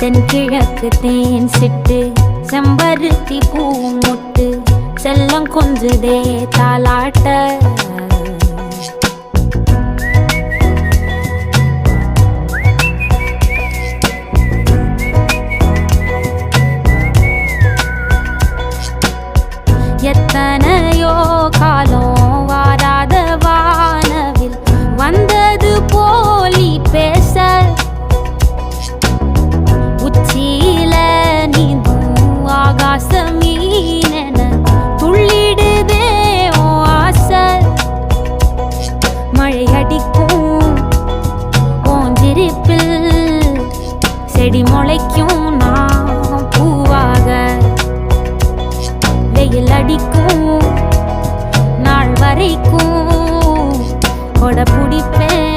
தென்கிழக்கு தேன் சிட்டு செம்பருத்தி பூ முட்டு செல்லம் கொஞ்சுதே தாலாட்ட எத்தனையோ காலம் வாராத வானவில் வந்தது போலி பேச உச்சியில நீந்தும் ஆகாச மீனென துள்ளிடுதே ஓ ஆசை மழை அடிக்கும் ஓஞ்சிருப்பில் செடி முளைக்கும் நான் பூவாக வெயில் அடிக்கும் நாள் வரைக்கும் கொடை பிடிப்பேன்